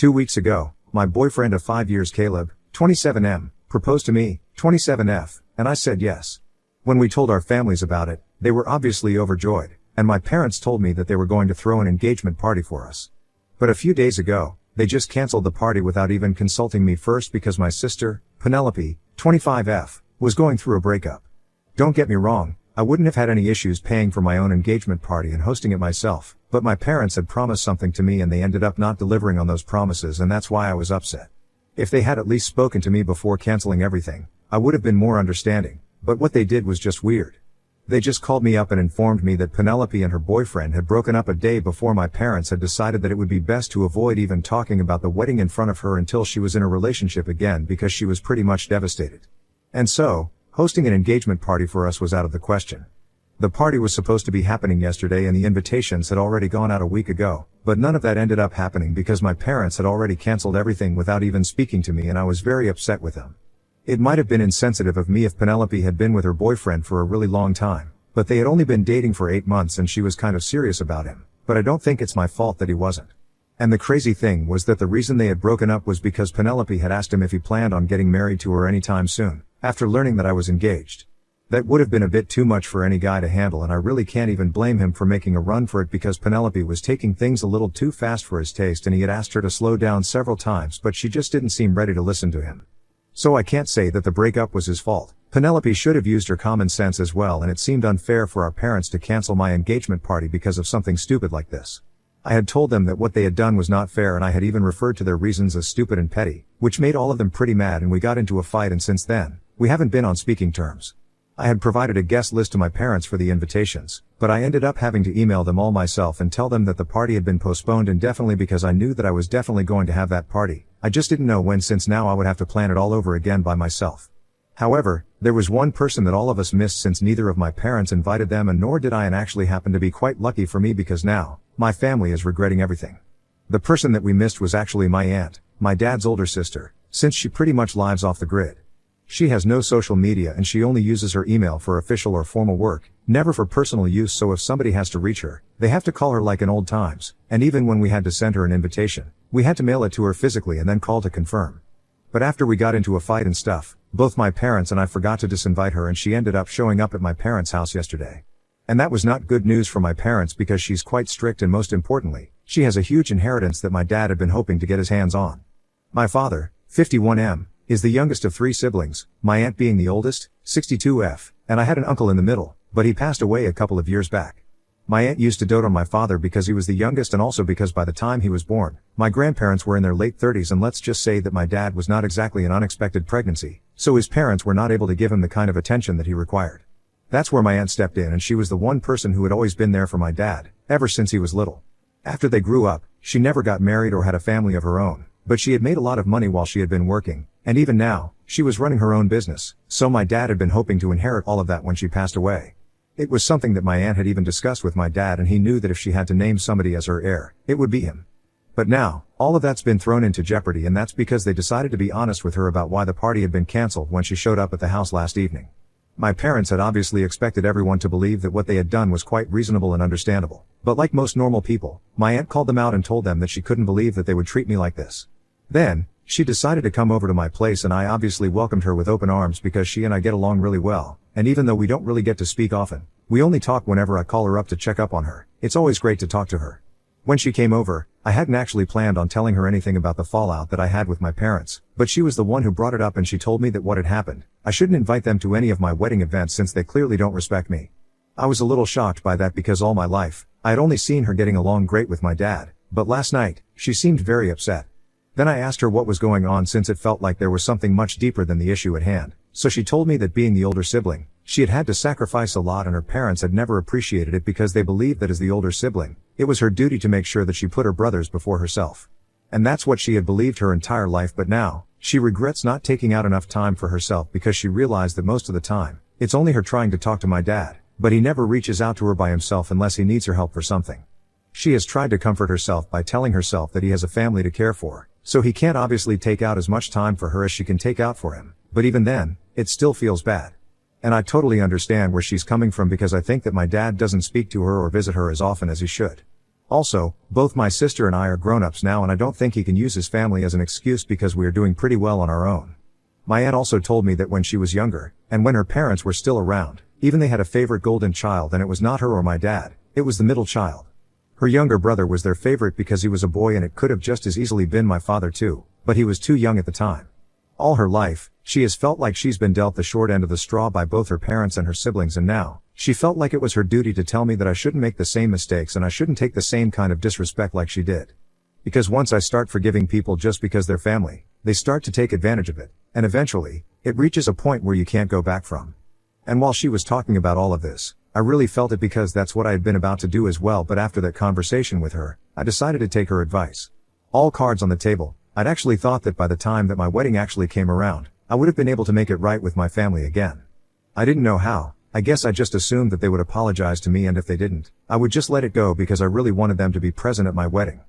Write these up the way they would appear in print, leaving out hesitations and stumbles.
2 weeks ago, my boyfriend of 5 years Caleb, 27M, proposed to me, 27F, and I said yes. When we told our families about it, they were obviously overjoyed, and my parents told me that they were going to throw an engagement party for us. But a few days ago, they just canceled the party without even consulting me first because my sister, Penelope, 25F, was going through a breakup. Don't get me wrong, I wouldn't have had any issues paying for my own engagement party and hosting it myself, but my parents had promised something to me and they ended up not delivering on those promises, and that's why I was upset. If they had at least spoken to me before canceling everything, I would have been more understanding, but what they did was just weird. They just called me up and informed me that Penelope and her boyfriend had broken up a day before my parents had decided that it would be best to avoid even talking about the wedding in front of her until she was in a relationship again because she was pretty much devastated. And so, hosting an engagement party for us was out of the question. The party was supposed to be happening yesterday and the invitations had already gone out a week ago, but none of that ended up happening because my parents had already canceled everything without even speaking to me, and I was very upset with them. It might have been insensitive of me if Penelope had been with her boyfriend for a really long time, but they had only been dating for 8 months and she was kind of serious about him, but I don't think it's my fault that he wasn't. And the crazy thing was that the reason they had broken up was because Penelope had asked him if he planned on getting married to her anytime soon, after learning that I was engaged. That would have been a bit too much for any guy to handle, and I really can't even blame him for making a run for it because Penelope was taking things a little too fast for his taste and he had asked her to slow down several times, but she just didn't seem ready to listen to him. So I can't say that the breakup was his fault. Penelope should have used her common sense as well, and it seemed unfair for our parents to cancel my engagement party because of something stupid like this. I had told them that what they had done was not fair, and I had even referred to their reasons as stupid and petty, which made all of them pretty mad, and we got into a fight, and since then, we haven't been on speaking terms. I had provided a guest list to my parents for the invitations, but I ended up having to email them all myself and tell them that the party had been postponed indefinitely because I knew that I was definitely going to have that party. I just didn't know when, since now I would have to plan it all over again by myself. However, there was one person that all of us missed since neither of my parents invited them, and nor did I, and actually happened to be quite lucky for me because now, my family is regretting everything. The person that we missed was actually my aunt, my dad's older sister, since she pretty much lives off the grid. She has no social media and she only uses her email for official or formal work, never for personal use, so if somebody has to reach her, they have to call her like in old times, and even when we had to send her an invitation, we had to mail it to her physically and then call to confirm. But after we got into a fight and stuff, both my parents and I forgot to disinvite her and she ended up showing up at my parents' house yesterday. And that was not good news for my parents because she's quite strict, and most importantly, she has a huge inheritance that my dad had been hoping to get his hands on. My father, 51M, is the youngest of 3 siblings, my aunt being the oldest, 62F, and I had an uncle in the middle, but he passed away a couple of years back. My aunt used to dote on my father because he was the youngest, and also because by the time he was born, my grandparents were in their late 30s, and let's just say that my dad was not exactly an unexpected pregnancy, so his parents were not able to give him the kind of attention that he required. That's where my aunt stepped in, and she was the one person who had always been there for my dad, ever since he was little. After they grew up, she never got married or had a family of her own, but she had made a lot of money while she had been working, and even now, she was running her own business, so my dad had been hoping to inherit all of that when she passed away. It was something that my aunt had even discussed with my dad, and he knew that if she had to name somebody as her heir, it would be him. But now, all of that's been thrown into jeopardy, and that's because they decided to be honest with her about why the party had been canceled when she showed up at the house last evening. My parents had obviously expected everyone to believe that what they had done was quite reasonable and understandable, but like most normal people, my aunt called them out and told them that she couldn't believe that they would treat me like this. Then, she decided to come over to my place, and I obviously welcomed her with open arms because she and I get along really well, and even though we don't really get to speak often, we only talk whenever I call her up to check up on her. It's always great to talk to her. When she came over, I hadn't actually planned on telling her anything about the fallout that I had with my parents, but she was the one who brought it up, and she told me that what had happened, I shouldn't invite them to any of my wedding events since they clearly don't respect me. I was a little shocked by that because all my life, I had only seen her getting along great with my dad, but last night, she seemed very upset. Then I asked her what was going on, since it felt like there was something much deeper than the issue at hand, so she told me that being the older sibling, she had to sacrifice a lot, and her parents had never appreciated it because they believed that as the older sibling, it was her duty to make sure that she put her brothers before herself. And that's what she had believed her entire life, but now, she regrets not taking out enough time for herself because she realized that most of the time, it's only her trying to talk to my dad, but he never reaches out to her by himself unless he needs her help for something. She has tried to comfort herself by telling herself that he has a family to care for, so he can't obviously take out as much time for her as she can take out for him, but even then, it still feels bad. And I totally understand where she's coming from because I think that my dad doesn't speak to her or visit her as often as he should. Also, both my sister and I are grown-ups now and I don't think he can use his family as an excuse because we are doing pretty well on our own. My aunt also told me that when she was younger, and when her parents were still around, even they had a favorite golden child and it was not her or my dad, it was the middle child. Her younger brother was their favorite because he was a boy and it could have just as easily been my father too, but he was too young at the time. All her life, she has felt like she's been dealt the short end of the straw by both her parents and her siblings, and now, she felt like it was her duty to tell me that I shouldn't make the same mistakes and I shouldn't take the same kind of disrespect like she did. Because once I start forgiving people just because they're family, they start to take advantage of it, and eventually, it reaches a point where you can't go back from. And while she was talking about all of this, I really felt it because that's what I had been about to do as well, but after that conversation with her, I decided to take her advice. All cards on the table, I'd actually thought that by the time that my wedding actually came around, I would have been able to make it right with my family again. I didn't know how. I guess I just assumed that they would apologize to me, and if they didn't, I would just let it go because I really wanted them to be present at my wedding.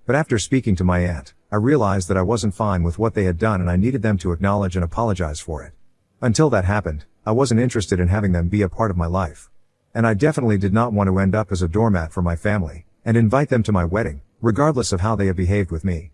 But after speaking to my aunt, I realized that I wasn't fine with what they had done and I needed them to acknowledge and apologize for it. Until that happened, I wasn't interested in having them be a part of my life. And I definitely did not want to end up as a doormat for my family, and invite them to my wedding, regardless of how they had behaved with me.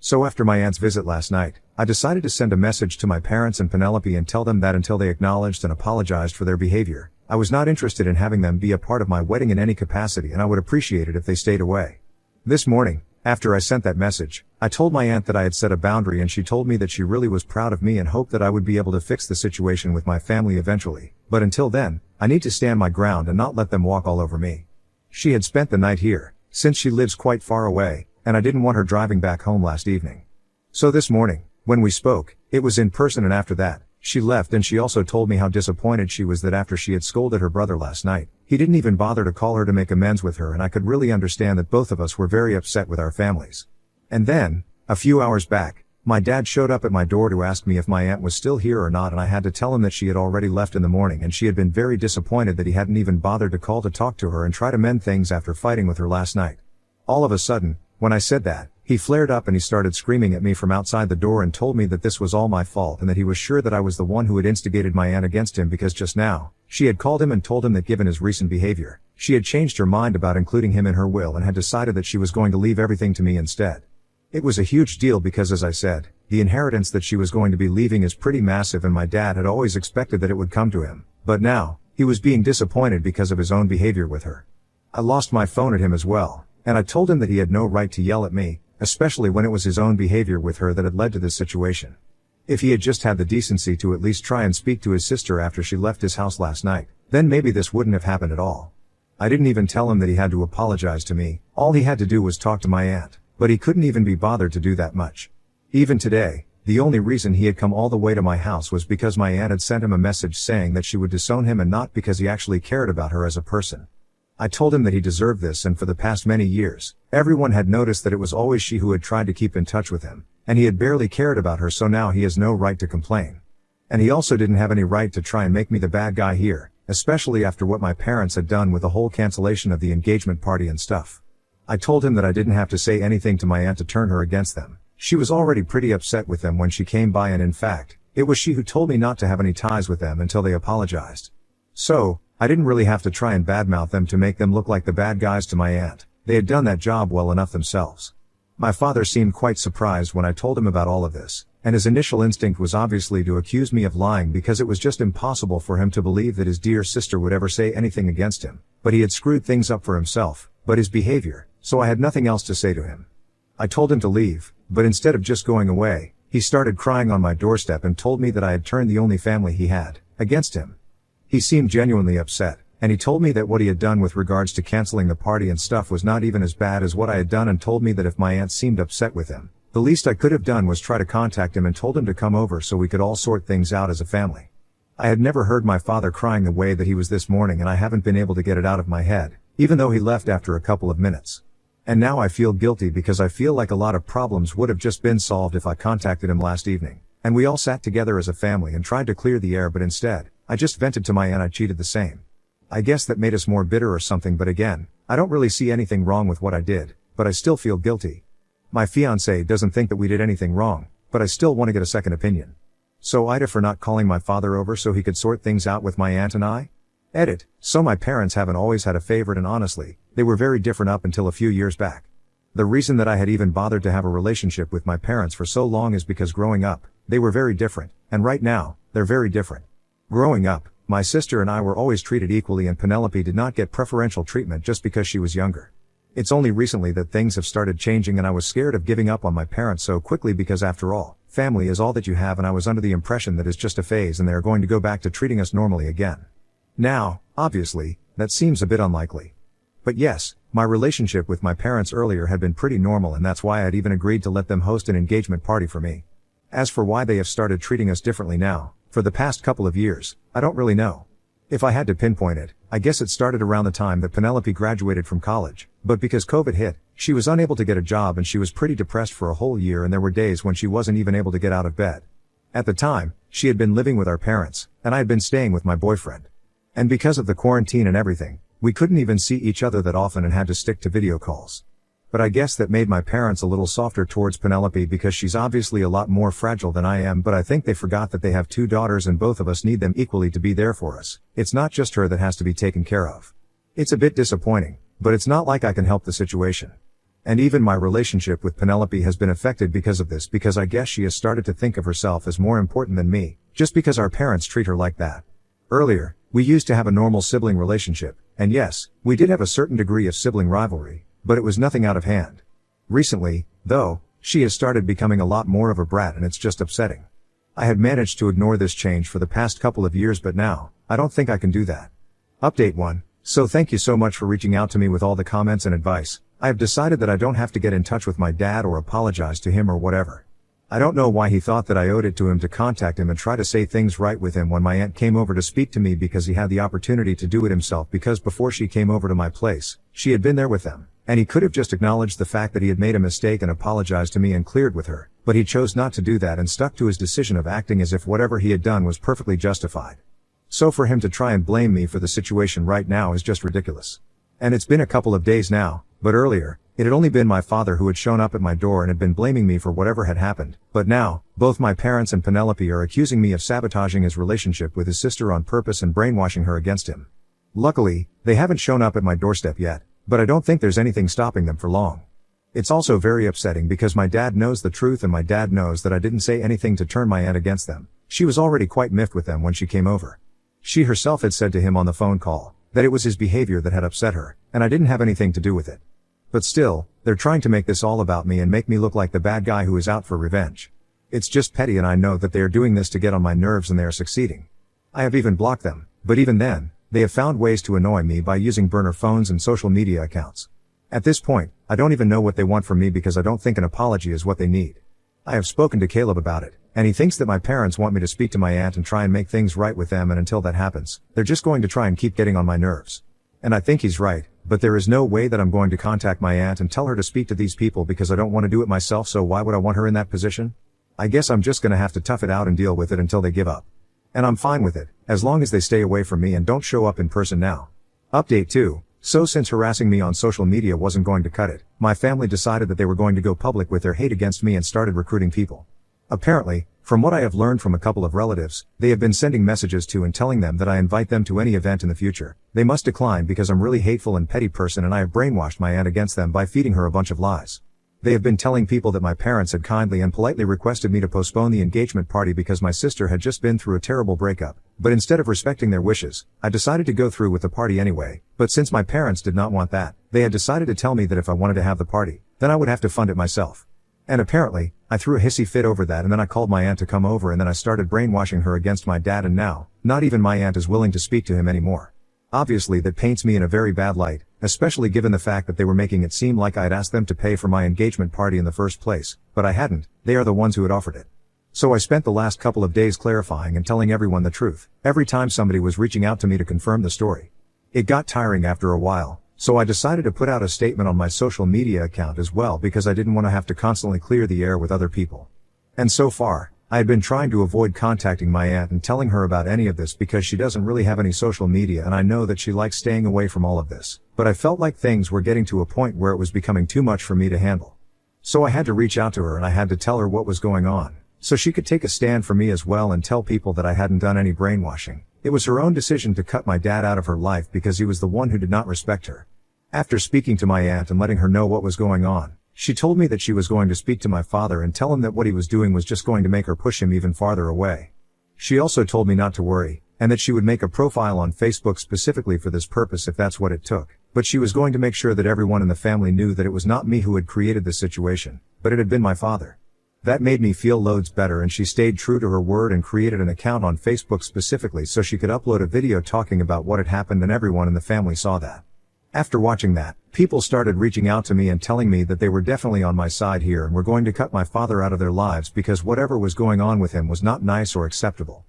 So after my aunt's visit last night, I decided to send a message to my parents and Penelope and tell them that until they acknowledged and apologized for their behavior, I was not interested in having them be a part of my wedding in any capacity and I would appreciate it if they stayed away. This morning, after I sent that message, I told my aunt that I had set a boundary and she told me that she really was proud of me and hoped that I would be able to fix the situation with my family eventually, but until then, I need to stand my ground and not let them walk all over me. She had spent the night here, since she lives quite far away, and I didn't want her driving back home last evening. So this morning, when we spoke, it was in person, and after that, she left and she also told me how disappointed she was that after she had scolded her brother last night, he didn't even bother to call her to make amends with her, and I could really understand that both of us were very upset with our families. And then, a few hours back, my dad showed up at my door to ask me if my aunt was still here or not, and I had to tell him that she had already left in the morning and she had been very disappointed that he hadn't even bothered to call to talk to her and try to mend things after fighting with her last night. All of a sudden, when I said that, he flared up and he started screaming at me from outside the door and told me that this was all my fault and that he was sure that I was the one who had instigated my aunt against him because just now, she had called him and told him that given his recent behavior, she had changed her mind about including him in her will and had decided that she was going to leave everything to me instead. It was a huge deal because, as I said, the inheritance that she was going to be leaving is pretty massive and my dad had always expected that it would come to him, but now, he was being disappointed because of his own behavior with her. I lost my phone at him as well, and I told him that he had no right to yell at me, especially when it was his own behavior with her that had led to this situation. If he had just had the decency to at least try and speak to his sister after she left his house last night, then maybe this wouldn't have happened at all. I didn't even tell him that he had to apologize to me, all he had to do was talk to my aunt, but he couldn't even be bothered to do that much. Even today, the only reason he had come all the way to my house was because my aunt had sent him a message saying that she would disown him and not because he actually cared about her as a person. I told him that he deserved this, and for the past many years, everyone had noticed that it was always she who had tried to keep in touch with him, and he had barely cared about her, so now he has no right to complain. And he also didn't have any right to try and make me the bad guy here, especially after what my parents had done with the whole cancellation of the engagement party and stuff. I told him that I didn't have to say anything to my aunt to turn her against them. She was already pretty upset with them when she came by, and in fact, it was she who told me not to have any ties with them until they apologized. So, I didn't really have to try and badmouth them to make them look like the bad guys to my aunt. They had done that job well enough themselves. My father seemed quite surprised when I told him about all of this, and his initial instinct was obviously to accuse me of lying because it was just impossible for him to believe that his dear sister would ever say anything against him, but he had screwed things up for himself, but his behavior, so I had nothing else to say to him. I told him to leave, but instead of just going away, he started crying on my doorstep and told me that I had turned the only family he had against him. He seemed genuinely upset, and he told me that what he had done with regards to canceling the party and stuff was not even as bad as what I had done, and told me that if my aunt seemed upset with him, the least I could have done was try to contact him, and told him to come over so we could all sort things out as a family. I had never heard my father crying the way that he was this morning, and I haven't been able to get it out of my head, even though he left after a couple of minutes. And now I feel guilty because I feel like a lot of problems would have just been solved if I contacted him last evening, and we all sat together as a family and tried to clear the air, but instead, I just vented to my aunt I cheated the same. I guess that made us more bitter or something, but again, I don't really see anything wrong with what I did, but I still feel guilty. My fiancé doesn't think that we did anything wrong, but I still want to get a second opinion. So Ida for not calling my father over so he could sort things out with my aunt and I? Edit, so my parents haven't always had a favorite, and honestly, they were very different up until a few years back. The reason that I had even bothered to have a relationship with my parents for so long is because growing up, they were very different, and right now, they're very different. Growing up, my sister and I were always treated equally, and Penelope did not get preferential treatment just because she was younger. It's only recently that things have started changing, and I was scared of giving up on my parents so quickly because after all, family is all that you have, and I was under the impression that it's just a phase and they are going to go back to treating us normally again. Now, obviously, that seems a bit unlikely. But yes, my relationship with my parents earlier had been pretty normal, and that's why I had even agreed to let them host an engagement party for me. As for why they have started treating us differently now, for the past couple of years, I don't really know. If I had to pinpoint it, I guess it started around the time that Penelope graduated from college, but because COVID hit, she was unable to get a job and she was pretty depressed for a whole year, and there were days when she wasn't even able to get out of bed. At the time, she had been living with our parents, and I had been staying with my boyfriend. And because of the quarantine and everything, we couldn't even see each other that often and had to stick to video calls. But I guess that made my parents a little softer towards Penelope because she's obviously a lot more fragile than I am, but I think they forgot that they have 2 daughters and both of us need them equally to be there for us. It's not just her that has to be taken care of. It's a bit disappointing, but it's not like I can help the situation. And even my relationship with Penelope has been affected because of this, because I guess she has started to think of herself as more important than me, just because our parents treat her like that. Earlier, we used to have a normal sibling relationship, and yes, we did have a certain degree of sibling rivalry, but it was nothing out of hand. Recently, though, she has started becoming a lot more of a brat, and it's just upsetting. I had managed to ignore this change for the past couple of years, but now, I don't think I can do that. Update 1. So thank you so much for reaching out to me with all the comments and advice. I have decided that I don't have to get in touch with my dad or apologize to him or whatever. I don't know why he thought that I owed it to him to contact him and try to say things right with him when my aunt came over to speak to me, because he had the opportunity to do it himself, because before she came over to my place, she had been there with them, and he could have just acknowledged the fact that he had made a mistake and apologized to me and cleared with her, but he chose not to do that and stuck to his decision of acting as if whatever he had done was perfectly justified. So for him to try and blame me for the situation right now is just ridiculous. And it's been a couple of days now, but earlier, it had only been my father who had shown up at my door and had been blaming me for whatever had happened, but now, both my parents and Penelope are accusing me of sabotaging his relationship with his sister on purpose and brainwashing her against him. Luckily, they haven't shown up at my doorstep yet, but I don't think there's anything stopping them for long. It's also very upsetting because my dad knows the truth, and my dad knows that I didn't say anything to turn my aunt against them. She was already quite miffed with them when she came over. She herself had said to him on the phone call that it was his behavior that had upset her, and I didn't have anything to do with it. But still, they're trying to make this all about me and make me look like the bad guy who is out for revenge. It's just petty, and I know that they are doing this to get on my nerves, and they are succeeding. I have even blocked them, but even then, they have found ways to annoy me by using burner phones and social media accounts. At this point, I don't even know what they want from me, because I don't think an apology is what they need. I have spoken to Caleb about it, and he thinks that my parents want me to speak to my aunt and try and make things right with them, and until that happens, they're just going to try and keep getting on my nerves. And I think he's right, but there is no way that I'm going to contact my aunt and tell her to speak to these people, because I don't want to do it myself, so why would I want her in that position? I guess I'm just gonna have to tough it out and deal with it until they give up. And I'm fine with it, as long as they stay away from me and don't show up in person now. Update 2. So since harassing me on social media wasn't going to cut it, my family decided that they were going to go public with their hate against me and started recruiting people. Apparently, from what I have learned from a couple of relatives, they have been sending messages to and telling them that I invite them to any event in the future. They must decline because I'm really hateful and petty person, and I have brainwashed my aunt against them by feeding her a bunch of lies. They have been telling people that my parents had kindly and politely requested me to postpone the engagement party because my sister had just been through a terrible breakup, but instead of respecting their wishes, I decided to go through with the party anyway. But since my parents did not want that, they had decided to tell me that if I wanted to have the party, then I would have to fund it myself. And apparently, I threw a hissy fit over that, and then I called my aunt to come over, and then I started brainwashing her against my dad, and now, not even my aunt is willing to speak to him anymore. Obviously that paints me in a very bad light, especially given the fact that they were making it seem like I had asked them to pay for my engagement party in the first place, but I hadn't. They are the ones who had offered it. So I spent the last couple of days clarifying and telling everyone the truth, every time somebody was reaching out to me to confirm the story. It got tiring after a while, so I decided to put out a statement on my social media account as well, because I didn't want to have to constantly clear the air with other people. And so far, I had been trying to avoid contacting my aunt and telling her about any of this because she doesn't really have any social media, and I know that she likes staying away from all of this. But I felt like things were getting to a point where it was becoming too much for me to handle. So I had to reach out to her, and I had to tell her what was going on, so she could take a stand for me as well and tell people that I hadn't done any brainwashing, It was her own decision to cut my dad out of her life because he was the one who did not respect her. After speaking to my aunt and letting her know what was going on, she told me that she was going to speak to my father and tell him that what he was doing was just going to make her push him even farther away. She also told me not to worry, and that she would make a profile on Facebook specifically for this purpose if that's what it took, but she was going to make sure that everyone in the family knew that it was not me who had created this situation, but it had been my father. That made me feel loads better, and she stayed true to her word and created an account on Facebook specifically so she could upload a video talking about what had happened, and everyone in the family saw that. After watching that, people started reaching out to me and telling me that they were definitely on my side here and were going to cut my father out of their lives because whatever was going on with him was not nice or acceptable.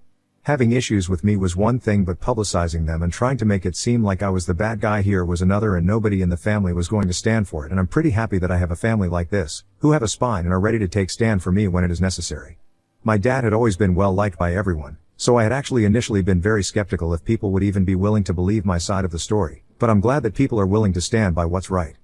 Having issues with me was one thing, but publicizing them and trying to make it seem like I was the bad guy here was another, and nobody in the family was going to stand for it, and I'm pretty happy that I have a family like this, who have a spine and are ready to take stand for me when it is necessary. My dad had always been well liked by everyone, so I had actually initially been very skeptical if people would even be willing to believe my side of the story, but I'm glad that people are willing to stand by what's right.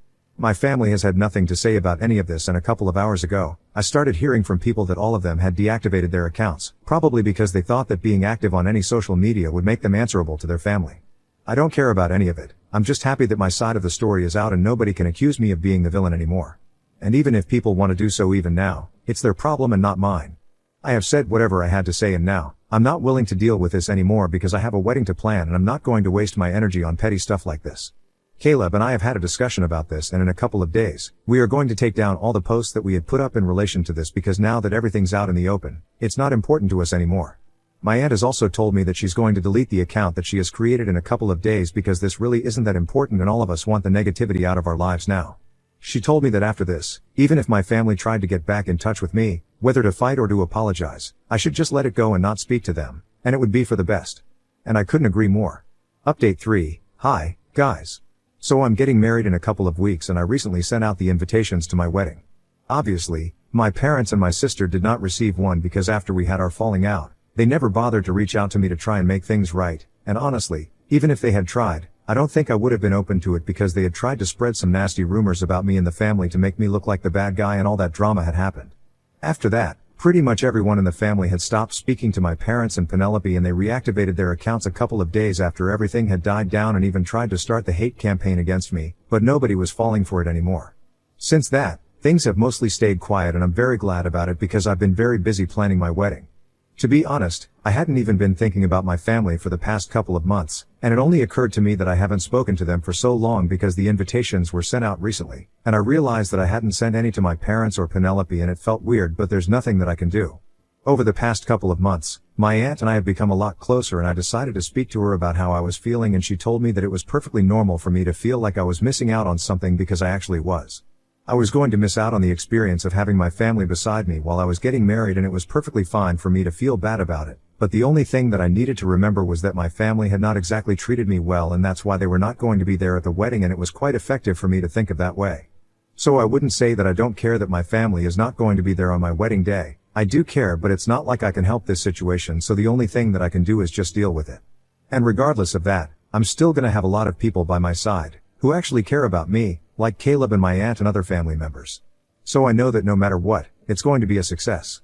My family has had nothing to say about any of this, and a couple of hours ago, I started hearing from people that all of them had deactivated their accounts, probably because they thought that being active on any social media would make them answerable to their family. I don't care about any of it, I'm just happy that my side of the story is out and nobody can accuse me of being the villain anymore. And even if people want to do so even now, it's their problem and not mine. I have said whatever I had to say, and now, I'm not willing to deal with this anymore because I have a wedding to plan and I'm not going to waste my energy on petty stuff like this. Caleb and I have had a discussion about this, and in a couple of days, we are going to take down all the posts that we had put up in relation to this because now that everything's out in the open, it's not important to us anymore. My aunt has also told me that she's going to delete the account that she has created in a couple of days because this really isn't that important and all of us want the negativity out of our lives now. She told me that after this, even if my family tried to get back in touch with me, whether to fight or to apologize, I should just let it go and not speak to them, and it would be for the best. And I couldn't agree more. Update 3. Hi, guys. So I'm getting married in a couple of weeks and I recently sent out the invitations to my wedding. Obviously, my parents and my sister did not receive one because after we had our falling out, they never bothered to reach out to me to try and make things right, and honestly, even if they had tried, I don't think I would have been open to it because they had tried to spread some nasty rumors about me in the family to make me look like the bad guy, and all that drama had happened. After that, pretty much everyone in the family had stopped speaking to my parents and Penelope, and they reactivated their accounts a couple of days after everything had died down and even tried to start the hate campaign against me, but nobody was falling for it anymore. Since that, things have mostly stayed quiet, and I'm very glad about it because I've been very busy planning my wedding. To be honest, I hadn't even been thinking about my family for the past couple of months, and it only occurred to me that I haven't spoken to them for so long because the invitations were sent out recently, and I realized that I hadn't sent any to my parents or Penelope, and it felt weird, but there's nothing that I can do. Over the past couple of months, my aunt and I have become a lot closer, and I decided to speak to her about how I was feeling, and she told me that it was perfectly normal for me to feel like I was missing out on something because I actually was. I was going to miss out on the experience of having my family beside me while I was getting married, and it was perfectly fine for me to feel bad about it, but the only thing that I needed to remember was that my family had not exactly treated me well, and that's why they were not going to be there at the wedding, and it was quite effective for me to think of that way. So I wouldn't say that I don't care that my family is not going to be there on my wedding day. I do care, but it's not like I can help this situation, so the only thing that I can do is just deal with it. And regardless of that, I'm still gonna have a lot of people by my side, who actually care about me, like Caleb and my aunt and other family members. So I know that no matter what, it's going to be a success.